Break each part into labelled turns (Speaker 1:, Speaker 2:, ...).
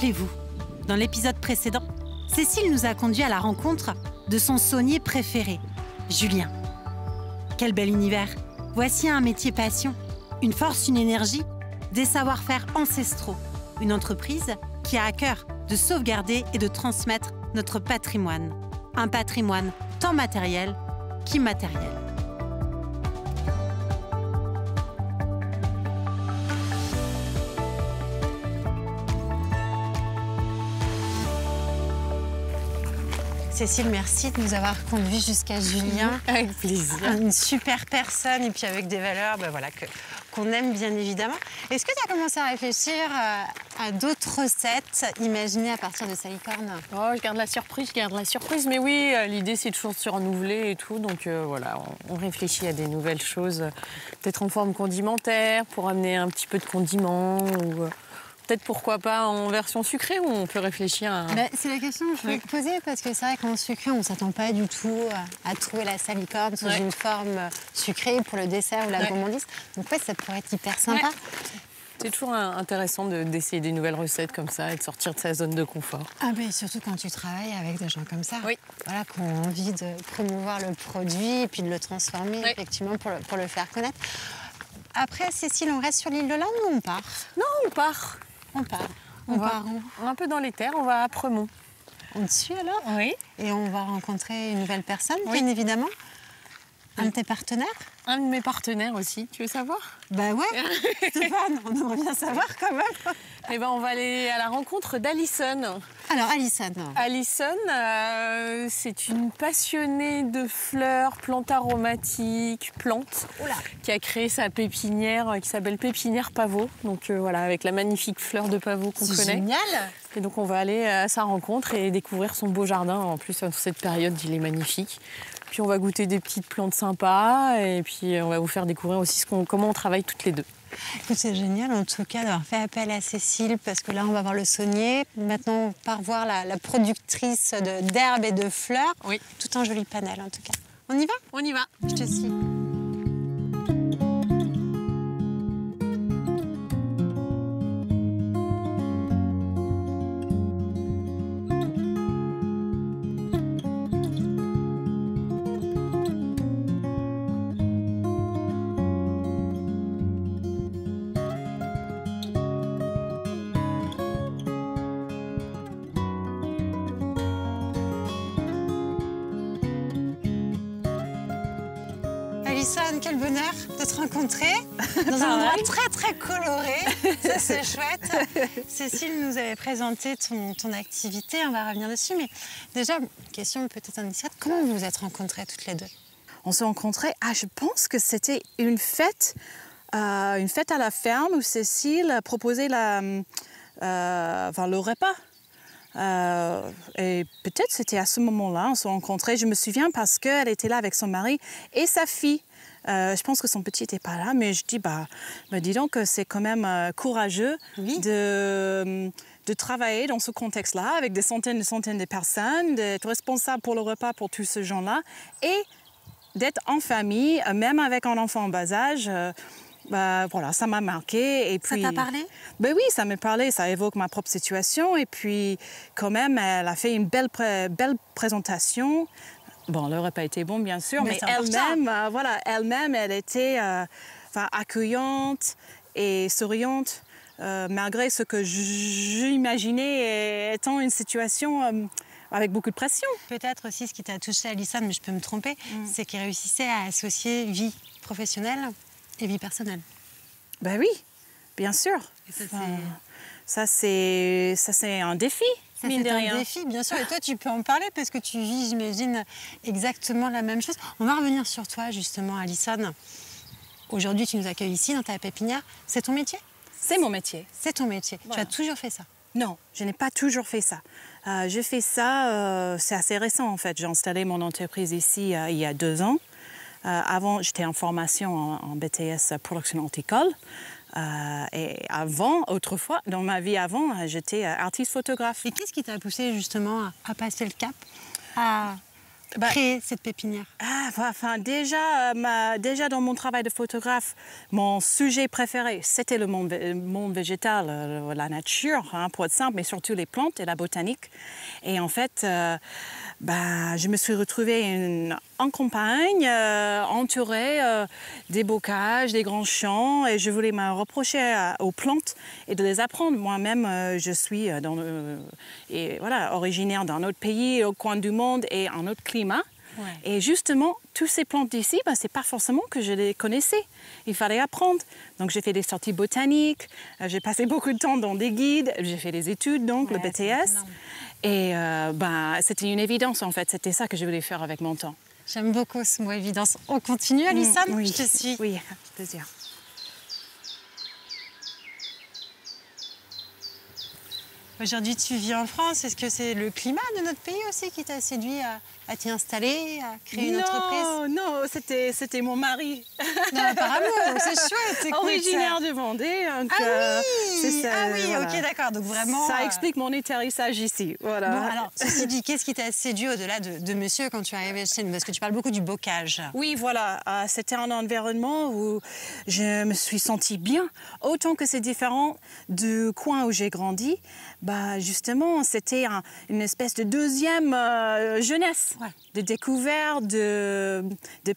Speaker 1: Rappelez-vous, dans l'épisode précédent, Cécile nous a conduit à la rencontre de son saunier préféré, Julien. Quel bel univers! Voici un métier passion, une force, une énergie, des savoir-faire ancestraux, une entreprise qui a à cœur de sauvegarder et de transmettre notre patrimoine. Un patrimoine tant matériel qu'immatériel. Cécile, merci de nous avoir conduits jusqu'à Julien.
Speaker 2: Avec plaisir.
Speaker 1: Une super personne et puis avec des valeurs voilà, qu'on aime bien évidemment. Est-ce que tu as commencé à réfléchir à d'autres recettes imaginées à partir de salicorne?
Speaker 2: Oh, je garde la surprise, mais oui, l'idée c'est toujours de se renouveler et tout, donc voilà, on réfléchit à des nouvelles choses, peut-être en forme condimentaire, pour amener un petit peu de condiments, ou peut-être pourquoi pas en version sucrée, où on peut réfléchir à...
Speaker 1: C'est la question que je voulais te poser, parce que c'est vrai qu'en sucré, on ne s'attend pas du tout à trouver la salicorne sous une forme sucrée pour le dessert ou la gourmandise. Donc ouais, ça pourrait être hyper sympa.
Speaker 2: Ouais. C'est toujours intéressant d'essayer des nouvelles recettes comme ça et de sortir de sa zone de confort.
Speaker 1: Ah ben surtout quand tu travailles avec des gens comme ça,
Speaker 2: oui.
Speaker 1: Voilà, qui ont envie de promouvoir le produit et puis de le transformer effectivement pour le faire connaître. Après, Cécile, on reste sur l'île de l'Inde ou on part?
Speaker 2: Non, on part.
Speaker 1: On part.
Speaker 2: On va un peu dans les terres, on va à Premont.
Speaker 1: On te suit alors?
Speaker 2: Oui.
Speaker 1: Et on va rencontrer une nouvelle personne, bien évidemment. Un de tes partenaires?
Speaker 2: Un de mes partenaires aussi, tu veux savoir?
Speaker 1: Bah ouais, Stéphane, on aimerait bien savoir quand même.
Speaker 2: Eh ben, on va aller à la rencontre d'Alison.
Speaker 1: Alors, Alison.
Speaker 2: Alison, c'est une passionnée de fleurs, plantes aromatiques, plantes, qui a créé sa pépinière qui s'appelle Pépinière Pavot. Donc voilà, avec la magnifique fleur de pavot qu'on connaît.
Speaker 1: C'est génial.
Speaker 2: Et donc on va aller à sa rencontre et découvrir son beau jardin. En plus, en cette période, il est magnifique. Puis on va goûter des petites plantes sympas et puis on va vous faire découvrir aussi comment on travaille toutes les deux.
Speaker 1: Écoute, c'est génial en tout cas d'avoir fait appel à Cécile parce que là on va voir le saunier. Maintenant on part voir la productrice d'herbes et de fleurs.
Speaker 2: Oui.
Speaker 1: Tout un joli panel en tout cas. On y va?
Speaker 2: On y va.
Speaker 1: Je te suis. Alison, quel bonheur de te rencontrer dans un endroit très très coloré. Ça c'est chouette. Cécile nous avait présenté ton activité, on va revenir dessus. Mais déjà, question peut-être indiscrète, comment vous vous êtes rencontrées toutes les deux?
Speaker 3: On s'est rencontrés, je pense que c'était une fête à la ferme où Cécile proposait le repas. Et peut-être c'était à ce moment-là, on s'est rencontrés. Je me souviens parce qu'elle était là avec son mari et sa fille. Je pense que son petit n'était pas là, mais je dis, dis donc que c'est quand même courageux de travailler dans ce contexte-là avec des centaines de personnes, d'être responsable pour le repas pour tous ces gens-là et d'être en famille, même avec un enfant en bas âge. Voilà, ça m'a marqué. Et puis,
Speaker 1: ça t'a parlé?
Speaker 3: Ben oui, ça m'a parlé, ça évoque ma propre situation. Et puis, quand même, elle a fait une belle présentation. Bon, le repas était bon, bien sûr, mais elle-même, elle était accueillante et souriante, malgré ce que j'imaginais étant une situation avec beaucoup de pression.
Speaker 1: Peut-être aussi ce qui t'a touché, Alison, mais je peux me tromper, c'est qu'elle réussissait à associer vie professionnelle et vie personnelle.
Speaker 3: Ben oui, bien sûr.
Speaker 1: Et
Speaker 3: ça, c'est un défi.
Speaker 1: C'est un défi, bien sûr. Et toi, tu peux en parler parce que tu vis, j'imagine, exactement la même chose. On va revenir sur toi, justement, Alison. Aujourd'hui, tu nous accueilles ici, dans ta pépinière. C'est ton métier?
Speaker 3: C'est mon métier.
Speaker 1: C'est ton métier.
Speaker 3: Voilà.
Speaker 1: Tu as toujours fait ça?
Speaker 3: Non, je n'ai pas toujours fait ça. J'ai fait ça, c'est assez récent, en fait. J'ai installé mon entreprise ici il y a 2 ans. Avant, j'étais en formation en BTS production horticole. Et avant, autrefois, dans ma vie avant, j'étais artiste photographe.
Speaker 1: Et qu'est-ce qui t'a poussé justement à passer le cap, à créer cette pépinière?
Speaker 3: Déjà dans mon travail de photographe, mon sujet préféré, c'était le monde végétal, la nature, pour être simple, mais surtout les plantes et la botanique. Et en fait, je me suis retrouvée en campagne, entourée des bocages, des grands champs, et je voulais me reprocher aux plantes et de les apprendre. Moi-même, je suis originaire d'un autre pays, au coin du monde et un autre climat. Ouais. Et justement, toutes ces plantes d'ici, c'est pas forcément que je les connaissais. Il fallait apprendre. Donc j'ai fait des sorties botaniques, j'ai passé beaucoup de temps dans des guides, j'ai fait des études, donc le BTS. Et c'était une évidence en fait, c'était ça que je voulais faire avec mon temps.
Speaker 1: J'aime beaucoup ce mot évidence. On continue, Alison?
Speaker 3: Oui.
Speaker 1: Je te suis.
Speaker 3: Oui, avec plaisir.
Speaker 1: Aujourd'hui, tu vis en France. Est-ce que c'est le climat de notre pays aussi qui t'a séduit à t'y installer, à créer une entreprise?
Speaker 3: Non, c'était mon mari.
Speaker 1: Non, apparemment, donc c'est chouette. Écoute,
Speaker 3: originaire de Vendée. Donc,
Speaker 1: voilà. Ok, d'accord. Donc vraiment.
Speaker 3: Ça explique mon atterrissage ici. Voilà.
Speaker 1: Bon, alors, ceci dit, qu'est-ce qui t'a séduit au-delà de monsieur quand tu es arrivé chez nous? Parce que tu parles beaucoup du bocage.
Speaker 3: Oui, voilà. C'était un environnement où je me suis sentie bien. Autant que c'est différent du coin où j'ai grandi. Justement, c'était une espèce de deuxième jeunesse, de découverte, de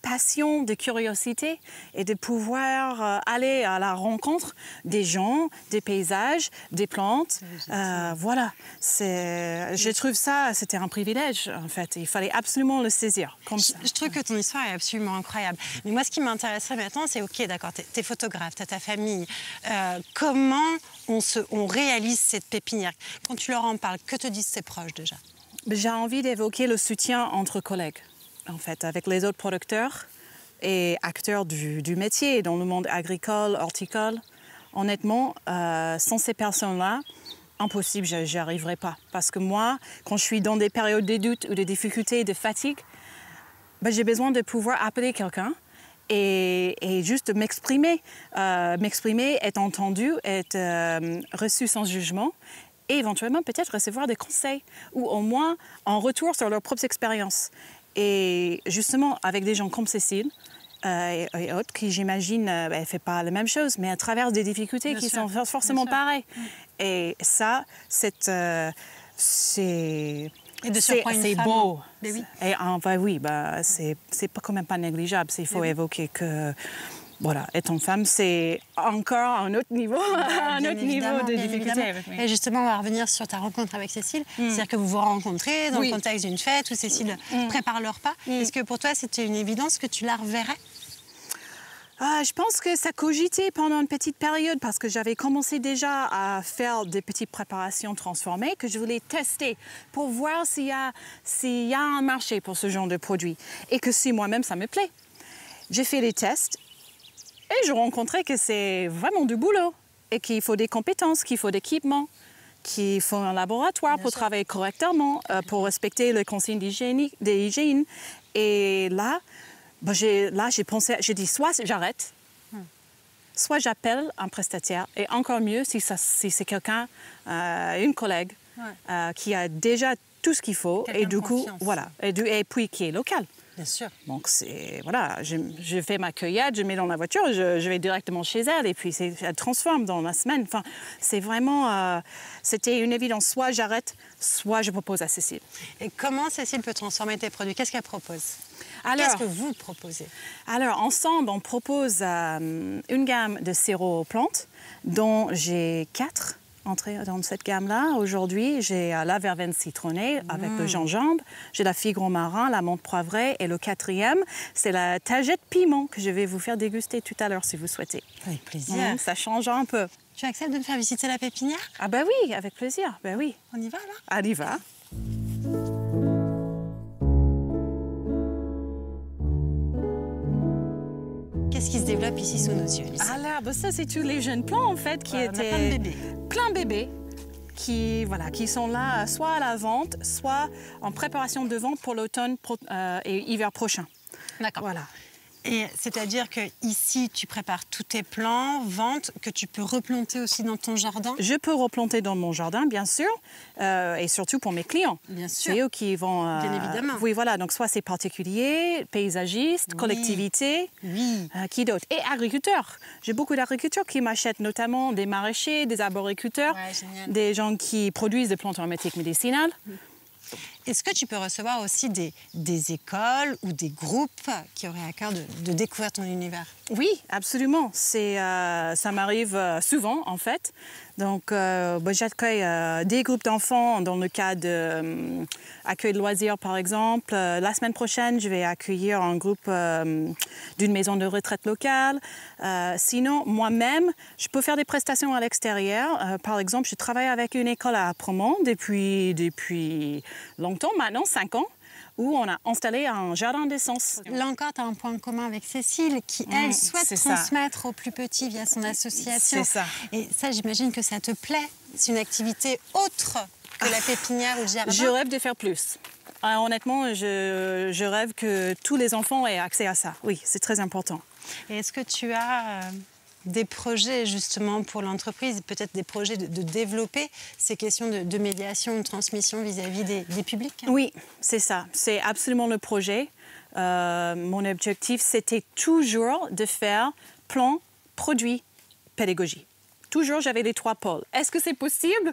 Speaker 3: passion, de curiosité et de pouvoir aller à la rencontre des gens, des paysages, des plantes. Voilà, je trouve ça, c'était un privilège en fait. Il fallait absolument le saisir comme ça.
Speaker 1: Je trouve que ton histoire est absolument incroyable. Mais moi, ce qui m'intéresserait maintenant, c'est ok, d'accord, t'es photographe, t'as ta famille. Comment on réalise cette pépinière? Quand tu leur en parles, que te disent tes proches déjà?
Speaker 3: J'ai envie d'évoquer le soutien entre collègues, en fait, avec les autres producteurs et acteurs du métier dans le monde agricole, horticole. Honnêtement, sans ces personnes-là, impossible, je n'y arriverai pas. Parce que moi, quand je suis dans des périodes de doute ou de difficultés, de fatigue, j'ai besoin de pouvoir appeler quelqu'un et juste m'exprimer, être entendu, être reçu sans jugement et éventuellement peut-être recevoir des conseils ou au moins en retour sur leurs propres expériences. Et justement, avec des gens comme Cécile et autres, qui j'imagine ne fait pas la même chose, mais à travers des difficultés
Speaker 1: Bien
Speaker 3: qui
Speaker 1: sûr.
Speaker 3: sont forcément pareilles. Et ça, c'est
Speaker 1: Et de surprendre une femme.
Speaker 3: beau.
Speaker 1: Mais oui.
Speaker 3: Et c'est quand même pas négligeable. Il faut évoquer que voilà, être une femme, c'est encore un autre niveau, de difficulté.
Speaker 1: Oui. Et justement, on va revenir sur ta rencontre avec Cécile. C'est-à-dire que vous vous rencontrez dans le contexte d'une fête où Cécile prépare le repas. Est-ce que pour toi, c'était une évidence que tu la reverrais?
Speaker 3: Je pense que ça cogitait pendant une petite période parce que j'avais commencé déjà à faire des petites préparations transformées que je voulais tester pour voir s'il y a un marché pour ce genre de produit et que si moi-même ça me plaît. J'ai fait les tests et je rencontrais que c'est vraiment du boulot et qu'il faut des compétences, qu'il faut d'équipement, qu'il faut un laboratoire pour travailler correctement, pour respecter les consignes d'hygiène. Et là, j'ai pensé, j'ai dit soit j'arrête, soit j'appelle un prestataire. Et encore mieux si c'est quelqu'un, une collègue, qui a déjà tout ce qu'il faut. Et du coup, voilà. Et puis qui est local.
Speaker 1: Bien sûr.
Speaker 3: Donc, je fais ma cueillette, je mets dans la voiture, je vais directement chez elle et puis elle transforme dans la semaine. Enfin, c'est vraiment, c'était une évidence. Soit j'arrête, soit je propose à Cécile.
Speaker 1: Et comment Cécile peut transformer tes produits? Qu'est-ce qu'elle propose? Qu'est-ce que vous proposez? Alors,
Speaker 3: ensemble, on propose une gamme de sirops aux plantes dont j'ai 4 entrées dans cette gamme-là. Aujourd'hui, j'ai la verveine citronnée avec le gingembre, j'ai la figue romarin, la menthe poivrée et le 4e, c'est la tagette piment que je vais vous faire déguster tout à l'heure si vous souhaitez.
Speaker 1: Avec plaisir.
Speaker 3: Ça change un peu.
Speaker 1: Tu acceptes de me faire visiter la pépinière?
Speaker 3: Ah oui, avec plaisir, oui.
Speaker 1: On y va alors?
Speaker 3: On y va.
Speaker 1: Qu'est-ce qui se développe ici sous nos yeux, Lisa?
Speaker 3: Alors, ça, c'est tous les jeunes plants, en fait, qui étaient...
Speaker 1: plein de bébés.
Speaker 3: Plein de bébés qui sont là soit à la vente, soit en préparation de vente pour l'automne et hiver prochain.
Speaker 1: D'accord.
Speaker 3: Voilà.
Speaker 1: Et c'est-à-dire que ici, tu prépares tous tes plants, ventes, que tu peux replanter aussi dans ton jardin?
Speaker 3: Je peux replanter dans mon jardin, bien sûr, et surtout pour mes clients.
Speaker 1: Bien sûr.
Speaker 3: C'est eux qui vont...
Speaker 1: Bien évidemment.
Speaker 3: Oui, voilà. Donc, soit c'est particulier, paysagiste,
Speaker 1: Oui.
Speaker 3: collectivité.
Speaker 1: Oui.
Speaker 3: Qui d'autre? Et agriculteurs. J'ai beaucoup d'agriculteurs qui m'achètent, notamment des maraîchers, des arboriculteurs,
Speaker 1: Ouais, génial.
Speaker 3: des gens qui produisent des plantes aromatiques médicinales.
Speaker 1: Est-ce que tu peux recevoir aussi des écoles ou des groupes qui auraient à cœur de découvrir ton univers?
Speaker 3: Oui, absolument. Ça m'arrive souvent, en fait. Donc, j'accueille des groupes d'enfants dans le cadre d'accueil de loisirs, par exemple. La semaine prochaine, je vais accueillir un groupe d'une maison de retraite locale. Sinon, moi-même, je peux faire des prestations à l'extérieur. Par exemple, je travaille avec une école à Apremont depuis longtemps, maintenant, 5 ans, où on a installé un jardin d'essence.
Speaker 1: Là encore, tu as un point commun avec Cécile qui, elle, souhaite transmettre aux plus petits via son association.
Speaker 3: C'est ça.
Speaker 1: Et ça, j'imagine que ça te plaît. C'est une activité autre que la pépinière ou le jardin.
Speaker 3: Je rêve de faire plus. Honnêtement, je rêve que tous les enfants aient accès à ça. Oui, c'est très important.
Speaker 1: Et est-ce que tu as des projets justement pour l'entreprise, peut-être des projets de développer ces questions de médiation, de transmission vis-à-vis des publics?
Speaker 3: Oui, c'est ça. C'est absolument le projet. Mon objectif, c'était toujours de faire plan, produit, pédagogie. Toujours, j'avais les 3 pôles. Est-ce que c'est possible?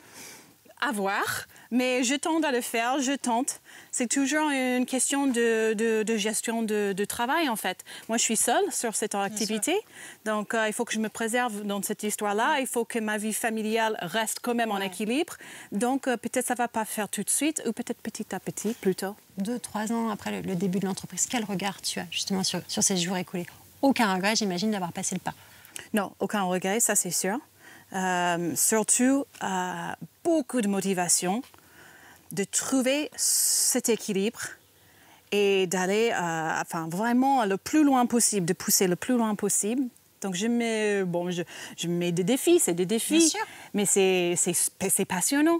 Speaker 3: À voir. Mais je tente à le faire, je tente. C'est toujours une question de gestion de travail, en fait. Moi, je suis seule sur cette activité. Donc, il faut que je me préserve dans cette histoire-là. Il faut que ma vie familiale reste quand même en équilibre. Donc, peut-être ça ne va pas faire tout de suite, ou peut-être petit à petit, plutôt.
Speaker 1: 2-3 ans après le début de l'entreprise, quel regard tu as justement sur ces jours écoulés? Aucun regret, j'imagine, d'avoir passé le pas.
Speaker 3: Non, aucun regret, ça c'est sûr. Surtout, beaucoup de motivation de trouver cet équilibre et d'aller vraiment le plus loin possible, de pousser le plus loin possible. Donc, je mets des défis, c'est des défis,
Speaker 1: bien sûr.
Speaker 3: Mais c'est passionnant.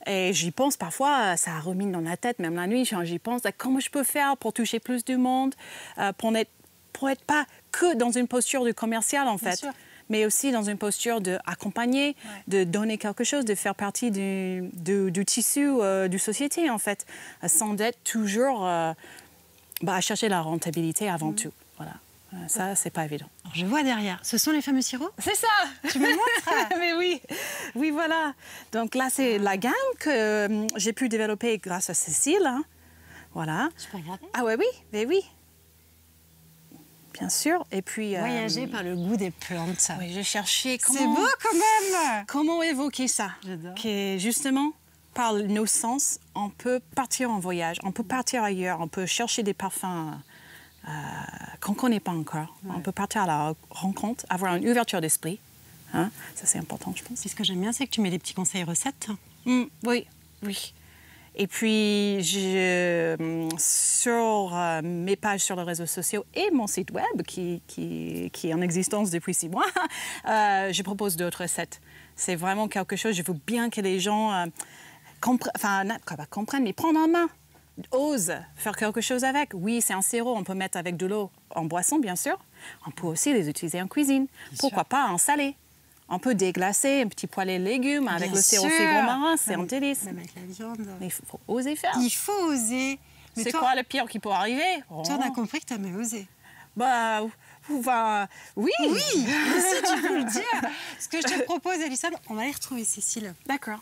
Speaker 3: Et j'y pense parfois, ça rumine dans la tête, même la nuit, j'y pense, comment je peux faire pour toucher plus de monde, pour n'être pas que dans une posture de commercial, en fait. Mais aussi dans une posture d'accompagner, de donner quelque chose, de faire partie du tissu de société, en fait, sans être toujours à chercher la rentabilité avant tout. Voilà. Ça, c'est pas évident.
Speaker 1: Alors, je vois derrière, ce sont les fameux sirops?
Speaker 3: C'est ça.
Speaker 1: Tu me montres?
Speaker 3: Mais oui, voilà. Donc là, c'est la gamme que j'ai pu développer grâce à Cécile. Hein. Voilà.
Speaker 1: Je peux regarder?
Speaker 3: Ah ouais, oui, mais oui. Bien sûr. Et puis...
Speaker 1: Voyager par le goût des plantes.
Speaker 3: Oui, j'ai cherché comment...
Speaker 1: C'est beau quand même!
Speaker 3: Comment évoquer ça?
Speaker 1: J'adore.
Speaker 3: Que justement, par nos sens, on peut partir en voyage, on peut partir ailleurs, on peut chercher des parfums qu'on ne connaît pas encore. Ouais. On peut partir à la rencontre, avoir une ouverture d'esprit. Hein? Ça, c'est important, je pense.
Speaker 1: Et ce que j'aime bien, c'est que tu mets des petits conseils recettes.
Speaker 3: Oui. Et puis, sur mes pages sur les réseaux sociaux et mon site web, qui est en existence depuis 6 mois, je propose d'autres recettes. C'est vraiment quelque chose, je veux bien que les gens comprennent, mais prendre en main, osent faire quelque chose avec. Oui, c'est un sirop, on peut mettre avec de l'eau en boisson, bien sûr. On peut aussi les utiliser en cuisine. Pourquoi pas en salé? On peut déglacer un petit poêlé de légumes avec le sirop fibre-marin, c'est un délice.
Speaker 1: Même avec la viande.
Speaker 3: Mais il faut oser faire.
Speaker 1: Il faut oser.
Speaker 3: C'est quoi le pire qui peut arriver?
Speaker 1: Toi, on a compris que tu as osé.
Speaker 3: Oui.
Speaker 1: Oui, si tu peux le dire. Ce que je te propose, Alison, on va aller retrouver Cécile.
Speaker 3: D'accord.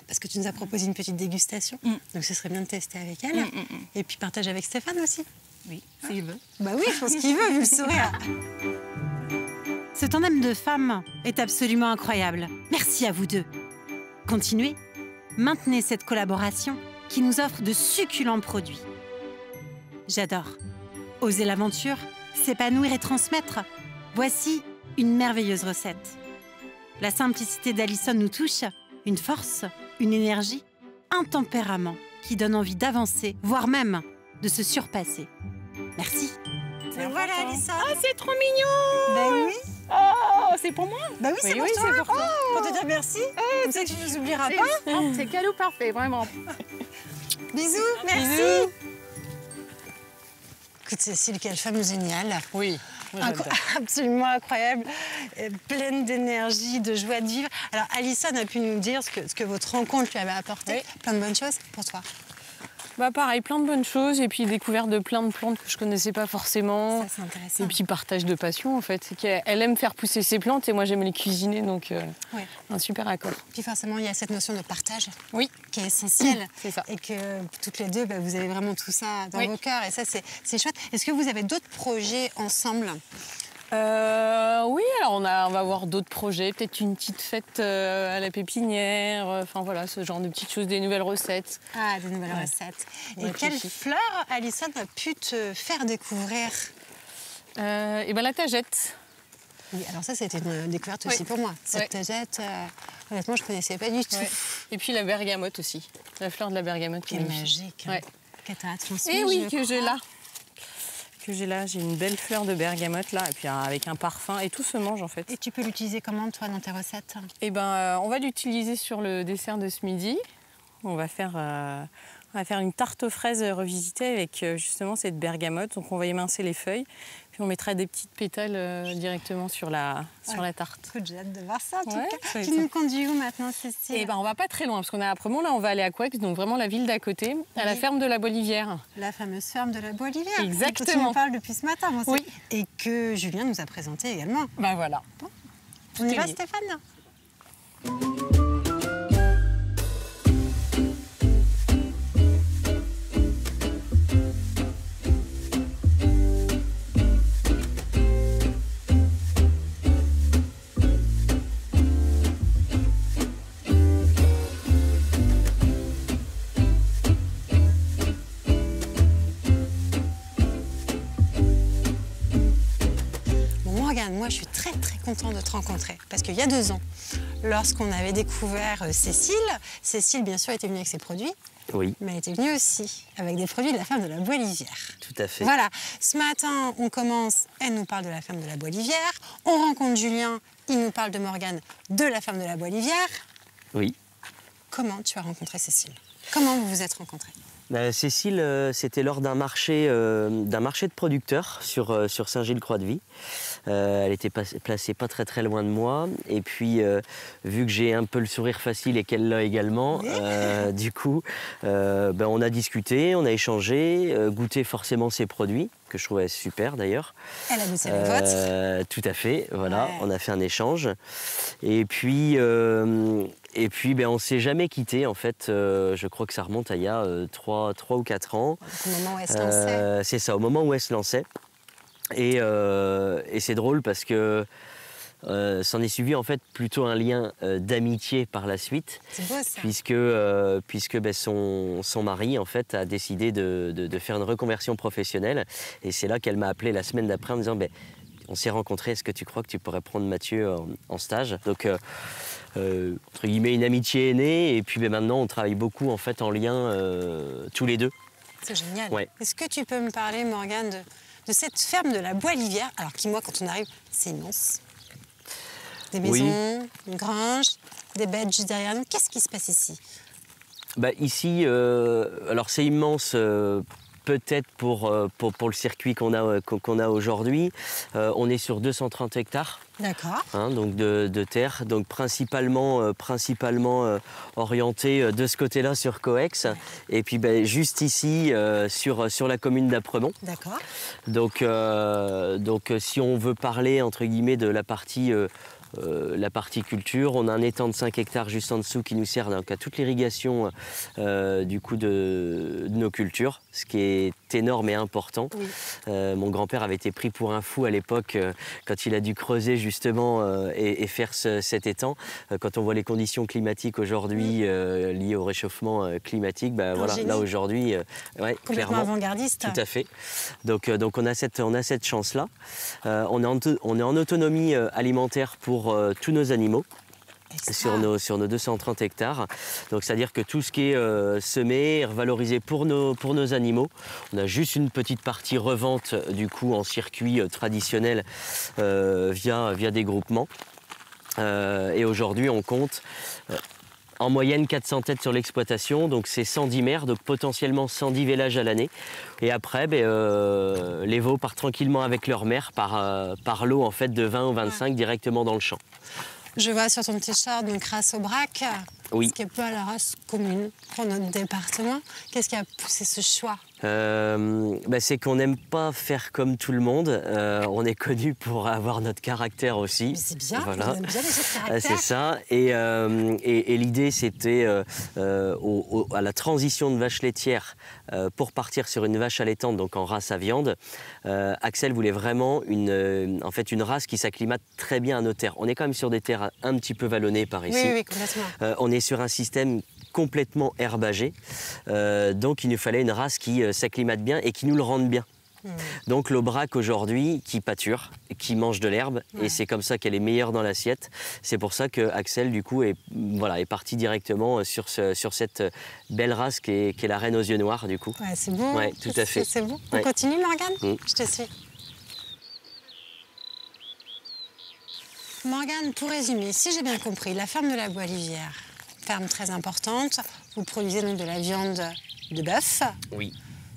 Speaker 1: Parce que tu nous as proposé une petite dégustation. Donc, ce serait bien de tester avec elle. Et puis, partager avec Stéphane aussi.
Speaker 3: Oui, s'il veut.
Speaker 1: Bah oui, je pense qu'il veut, vu le sourire.
Speaker 4: Ce tandem de femmes est absolument incroyable. Merci à vous deux. Continuez, maintenez cette collaboration qui nous offre de succulents produits. J'adore. Oser l'aventure, s'épanouir et transmettre. Voici une merveilleuse recette. La simplicité d'Alison nous touche, une force, une énergie, un tempérament qui donne envie d'avancer, voire même de se surpasser. Merci.
Speaker 1: Et voilà, Alison.
Speaker 3: Ah, c'est trop mignon.
Speaker 1: Ben oui.
Speaker 3: Oh, c'est pour moi?
Speaker 1: Bah oui, c'est pour toi. C'est pour toi. Pour te dire merci. Comme ça, tu ne nous oublieras pas.
Speaker 3: C'est cadeau parfait, vraiment.
Speaker 1: Bisous. Merci. Écoute Cécile, quelle femme géniale.
Speaker 2: Oui, moi, j'adore.
Speaker 1: Absolument incroyable, pleine d'énergie, de joie de vivre. Alors Alison a pu nous dire ce que votre rencontre lui avait apporté, plein de bonnes choses pour toi.
Speaker 2: Bah pareil, plein de bonnes choses et puis découverte de plein de plantes que je connaissais pas forcément.
Speaker 1: Ça c'est intéressant.
Speaker 2: Et puis partage de passion en fait. C'est qu'elle aime faire pousser ses plantes et moi j'aime les cuisiner donc un super accord.
Speaker 1: Puis forcément il y a cette notion de partage qui est essentielle.
Speaker 2: C'est ça.
Speaker 1: Et que toutes les deux, vous avez vraiment tout ça dans vos cœurs et ça c'est chouette. Est-ce que vous avez d'autres projets ensemble?
Speaker 2: Oui, alors on va avoir d'autres projets, peut-être une petite fête à la pépinière, enfin voilà, ce genre de petites choses, des nouvelles recettes.
Speaker 1: Ah, des nouvelles recettes. Et quelle fleur, Alison, a pu te faire découvrir?
Speaker 2: Et ben la tagette.
Speaker 1: Oui, alors ça, c'était une découverte aussi pour moi. Cette tagette, honnêtement, je ne connaissais pas du tout.
Speaker 2: Et puis la bergamote aussi, la fleur de la bergamote.
Speaker 1: Qui est magique. Qu'elle t'a transmis.
Speaker 2: Et oui, que j'ai là. J'ai une belle fleur de bergamote là, et puis avec un parfum, et tout se mange en fait.
Speaker 1: Et tu peux l'utiliser comment toi dans tes recettes?
Speaker 2: Eh ben, on va l'utiliser sur le dessert de ce midi. On va faire une tarte aux fraises revisitée avec justement cette bergamote. Donc on va émincer les feuilles, puis on mettra des petites pétales directement sur la tarte.
Speaker 1: Écoute, j'ai hâte de voir ça en tout cas. Tu nous conduis où maintenant, Cécile?
Speaker 2: Eh ben, on va pas très loin, parce qu'on est à Premont, là on va aller à Couex, donc vraiment la ville d'à côté, à la ferme de la Bois-Livière.
Speaker 1: La fameuse ferme de la Bois-Livière.
Speaker 2: Exactement.
Speaker 1: Tu nous parles depuis ce matin, moi,
Speaker 2: oui.
Speaker 1: Et que Julien nous a présenté également.
Speaker 2: Ben voilà.
Speaker 1: Bon. On y va, Stéphane? Moi, je suis très contente de te rencontrer parce qu'il y a 2 ans, lorsqu'on avait découvert Cécile, bien sûr, était venue avec ses produits.
Speaker 5: Oui.
Speaker 1: Mais elle était venue aussi avec des produits de la ferme de la Bois-Livière.
Speaker 5: Tout à fait.
Speaker 1: Voilà. Ce matin, on commence, elle nous parle de la ferme de la Bois-Livière. On rencontre Julien, il nous parle de Morgane de la ferme de la Bois-Livière.
Speaker 5: Oui.
Speaker 1: Comment tu as rencontré Cécile? Comment vous vous êtes rencontrés?
Speaker 5: Cécile, c'était lors d'un marché de producteurs sur Saint-Gilles-Croix-de-Vie. Elle était placée pas très loin de moi. Et puis, vu que j'ai un peu le sourire facile et qu'elle l'a également, du coup, on a discuté, on a échangé, goûté forcément ses produits, que je trouvais super d'ailleurs.
Speaker 1: Elle a goûté les vôtres.
Speaker 5: Tout à fait, voilà, on a fait un échange. Et puis on ne s'est jamais quitté en fait. Je crois que ça remonte à il y a 3 ou 4 ans.
Speaker 1: Au moment où elle se lançait.
Speaker 5: C'est ça, au moment où elle se lançait. Et c'est drôle parce que s'en est suivi en fait plutôt un lien d'amitié par la suite.
Speaker 1: C'est beau ça.
Speaker 5: Puisque son mari en fait a décidé de faire une reconversion professionnelle. Et c'est là qu'elle m'a appelé la semaine d'après en me disant on s'est rencontrés, est-ce que tu crois que tu pourrais prendre Mathieu en stage? Donc, entre guillemets, une amitié est née. Et puis maintenant, on travaille beaucoup en fait en lien tous les deux.
Speaker 1: C'est génial.
Speaker 5: Ouais.
Speaker 1: Est-ce que tu peux me parler, Morgane, de cette ferme de la Bois-Livière? Alors qui, moi, quand on arrive, c'est immense. Des maisons, une grange, des bêtes juste derrière nous. Qu'est-ce qui se passe ici?
Speaker 5: Ici, alors c'est immense. Peut-être pour le circuit qu'on a aujourd'hui. On est sur 230 hectares.
Speaker 1: D'accord.
Speaker 5: Donc de terre, donc principalement orienté de ce côté-là sur Couex, et puis juste ici sur la commune d'Apremont.
Speaker 1: D'accord.
Speaker 5: Donc si on veut parler entre guillemets de la partie culture, on a un étang de 5 hectares juste en dessous qui nous sert donc à toute l'irrigation du coup de nos cultures, ce qui est énorme et important. Oui. Mon grand-père avait été pris pour un fou à l'époque quand il a dû creuser justement et faire cet étang. Quand on voit les conditions climatiques aujourd'hui liées au réchauffement climatique, voilà, là aujourd'hui,
Speaker 1: complètement
Speaker 5: clairement,
Speaker 1: avant-gardiste.
Speaker 5: Tout à fait. Donc on a cette chance-là. On est en autonomie alimentaire pour tous nos animaux. Sur nos 230 hectares. Donc c'est-à-dire que tout ce qui est semé est revalorisé pour nos animaux. On a juste une petite partie revente du coup en circuit traditionnel via des groupements. Et aujourd'hui on compte En moyenne, 400 têtes sur l'exploitation, donc c'est 110 mères, donc potentiellement 110 vélages à l'année. Et après, les veaux partent tranquillement avec leur mère par lot en fait, de 20 ou 25 directement dans le champ.
Speaker 1: Je vois sur ton t-shirt, donc race Aubrac,
Speaker 5: Oui.
Speaker 1: ce qui est pas la race commune pour notre département. Qu'est-ce qui a poussé ce choix?
Speaker 5: C'est qu'on n'aime pas faire comme tout le monde. On est connu pour avoir notre caractère aussi.
Speaker 1: C'est bien,
Speaker 5: voilà.
Speaker 1: on aime bien les autres caractères.
Speaker 5: C'est ça. Et l'idée, c'était à la transition de vache laitière pour partir sur une vache allaitante, donc en race à viande. Axel voulait vraiment une race qui s'acclimate très bien à nos terres. On est quand même sur des terres un petit peu vallonnées par ici.
Speaker 1: Oui, complètement.
Speaker 5: On est sur un système complètement herbagé. Donc il nous fallait une race qui s'acclimate bien et qui nous le rende bien. Donc l'Aubrac aujourd'hui qui pâture, qui mange de l'herbe, et c'est comme ça qu'elle est meilleure dans l'assiette. C'est pour ça que Axel du coup est parti directement sur cette belle race qui est la reine aux yeux noirs du coup.
Speaker 1: Ouais, c'est bon.
Speaker 5: Ouais, tout à fait.
Speaker 1: C'est bon. On continue, Morgane. Je te suis. Morgane, pour résumer, si j'ai bien compris, la ferme de la Bois-Livière, ferme très importante, vous produisez donc de la viande de bœuf.
Speaker 5: Oui.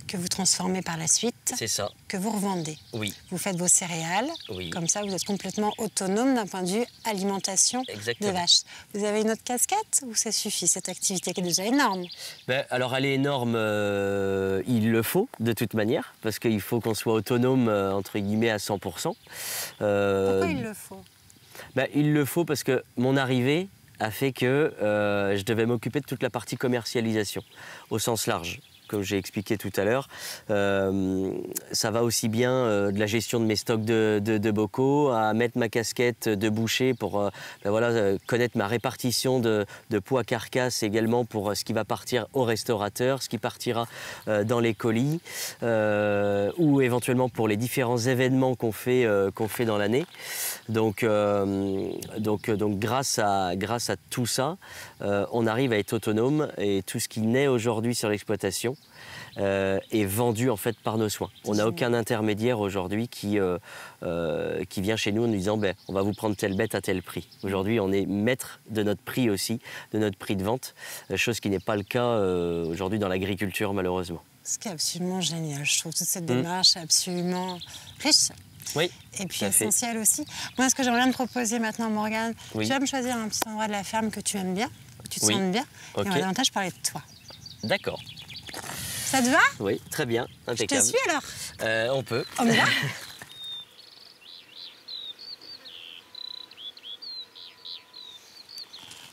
Speaker 1: Que vous transformez par la suite.
Speaker 5: C'est ça.
Speaker 1: Que vous revendez.
Speaker 5: Oui.
Speaker 1: Vous faites vos céréales.
Speaker 5: Oui.
Speaker 1: Comme ça, vous êtes complètement autonome d'un point de vue alimentation
Speaker 5: Exactement.
Speaker 1: de vaches. Vous avez une autre casquette ou ça suffit, cette activité qui est déjà énorme?
Speaker 5: Alors elle est énorme, il le faut de toute manière, parce qu'il faut qu'on soit autonome entre guillemets à 100%.
Speaker 1: Pourquoi il le faut?
Speaker 5: Il le faut parce que mon arrivée a fait que je devais m'occuper de toute la partie commercialisation, au sens large. Comme j'ai expliqué tout à l'heure, ça va aussi bien de la gestion de mes stocks de bocaux, à mettre ma casquette de boucher pour connaître ma répartition de poids carcasse également pour ce qui va partir au restaurateur, ce qui partira dans les colis, ou éventuellement pour les différents événements qu'on fait dans l'année. Donc grâce à tout ça, on arrive à être autonome et tout ce qui naît aujourd'hui sur l'exploitation est vendu en fait par nos soins. On n'a aucun intermédiaire aujourd'hui qui vient chez nous en nous disant on va vous prendre telle bête à tel prix. Aujourd'hui, on est maître de notre prix aussi, de notre prix de vente, chose qui n'est pas le cas aujourd'hui dans l'agriculture malheureusement.
Speaker 1: Ce qui est absolument génial, je trouve, toute cette démarche absolument riche.
Speaker 5: Oui,
Speaker 1: et puis essentiel aussi. Moi, ce que j'aimerais bien te proposer maintenant, Morgane, tu vas me choisir un petit endroit de la ferme que tu aimes bien, que tu te sens bien, et on va davantage parler de toi.
Speaker 5: D'accord.
Speaker 1: Ça te va?
Speaker 5: Oui, très bien, impeccable.
Speaker 1: Je te suis alors?
Speaker 5: On peut.
Speaker 1: On y va?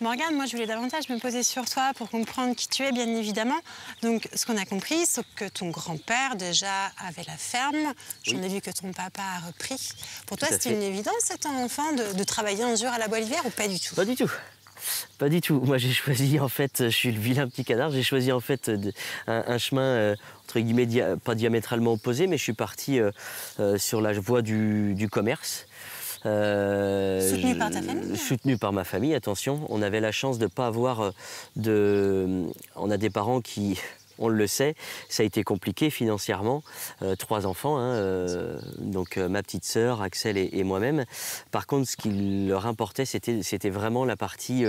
Speaker 1: Morgane, moi je voulais davantage me poser sur toi pour comprendre qui tu es, bien évidemment. Donc ce qu'on a compris, c'est que ton grand-père déjà avait la ferme. J'en ai vu que ton papa a repris. Pour toi, c'était une évidence, étant enfant, de travailler en dur à la Bois-Livière ou pas du tout?
Speaker 5: Pas du tout. Pas du tout. Moi, j'ai choisi, en fait, je suis le vilain petit canard, j'ai choisi, en fait, un chemin, entre guillemets, pas diamétralement opposé, mais je suis parti sur la voie du commerce.
Speaker 1: Soutenu par ta famille?
Speaker 5: Soutenu par ma famille, attention. On avait la chance de ne pas avoir On a des parents qui... On le sait, ça a été compliqué financièrement. 3 enfants, donc ma petite sœur, Axel et moi-même. Par contre, ce qui leur importait, c'était vraiment la partie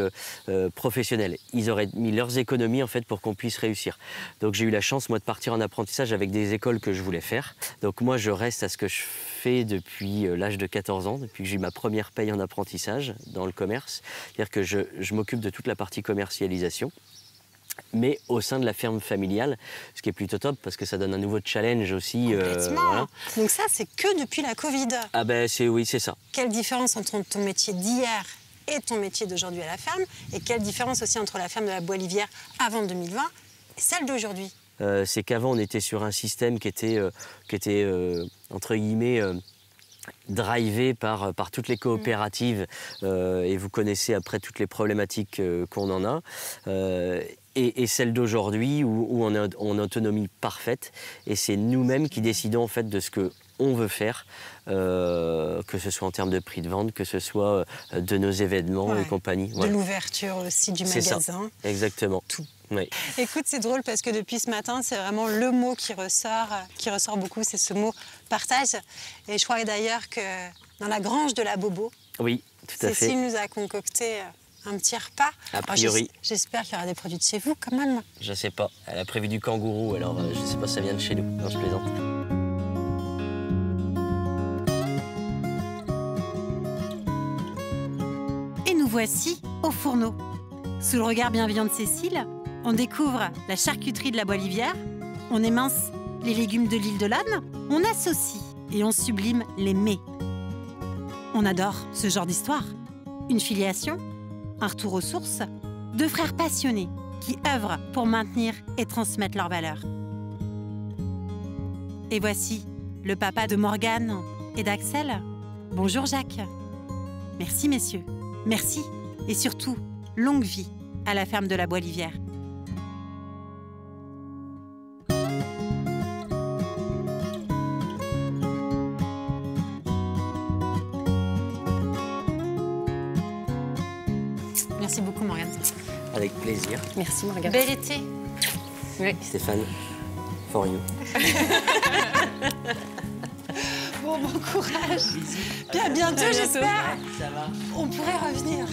Speaker 5: professionnelle. Ils auraient mis leurs économies en fait pour qu'on puisse réussir. Donc j'ai eu la chance moi de partir en apprentissage avec des écoles que je voulais faire. Donc moi je reste à ce que je fais depuis l'âge de 14 ans, depuis que j'ai eu ma première paye en apprentissage dans le commerce. C'est-à-dire que je m'occupe de toute la partie commercialisation, mais au sein de la ferme familiale, ce qui est plutôt top parce que ça donne un nouveau challenge aussi.
Speaker 1: Complètement. Donc ça, c'est que depuis la Covid.
Speaker 5: Ah ben oui, c'est ça.
Speaker 1: Quelle différence entre ton métier d'hier et ton métier d'aujourd'hui à la ferme? Et quelle différence aussi entre la ferme de la Bois-Livière avant 2020 et celle d'aujourd'hui?
Speaker 5: C'est qu'avant, on était sur un système qui était entre guillemets, drivé par toutes les coopératives, et vous connaissez après toutes les problématiques qu'on en a. Et celle d'aujourd'hui où on est en autonomie parfaite et c'est nous-mêmes qui décidons en fait de ce qu'on veut faire, que ce soit en termes de prix de vente, que ce soit de nos événements et compagnie.
Speaker 1: De l'ouverture aussi du magasin.
Speaker 5: C'est ça, exactement.
Speaker 1: Tout.
Speaker 5: Oui.
Speaker 1: Écoute, c'est drôle parce que depuis ce matin, c'est vraiment le mot qui ressort beaucoup, c'est ce mot partage. Et je crois d'ailleurs que dans la grange de la Bobo,
Speaker 5: oui, tout à fait.
Speaker 1: Cécile nous a concocté un petit repas.
Speaker 5: A priori.
Speaker 1: J'espère qu'il y aura des produits de chez vous, quand même.
Speaker 5: Je sais pas. Elle a prévu du kangourou, alors je sais pas si ça vient de chez nous. Non, je plaisante.
Speaker 1: Et nous voici au fourneau. Sous le regard bienveillant de Cécile, on découvre la charcuterie de la Bois-Livière, on émince les légumes de l'île de l'Âne, on associe et on sublime les mets. On adore ce genre d'histoire. Une filiation, un retour aux sources, deux frères passionnés qui œuvrent pour maintenir et transmettre leurs valeurs. Et voici le papa de Morgane et d'Axel. Bonjour Jacques. Merci messieurs, merci et surtout longue vie à la ferme de la Bois-Livière. Merci beaucoup Morgane.
Speaker 5: Avec plaisir.
Speaker 2: Merci Marguerite.
Speaker 1: Bel été.
Speaker 2: Oui.
Speaker 5: Stéphane, for you.
Speaker 1: Bon courage. Puis à bientôt, j'espère.
Speaker 5: Ça va.
Speaker 1: On pourrait revenir.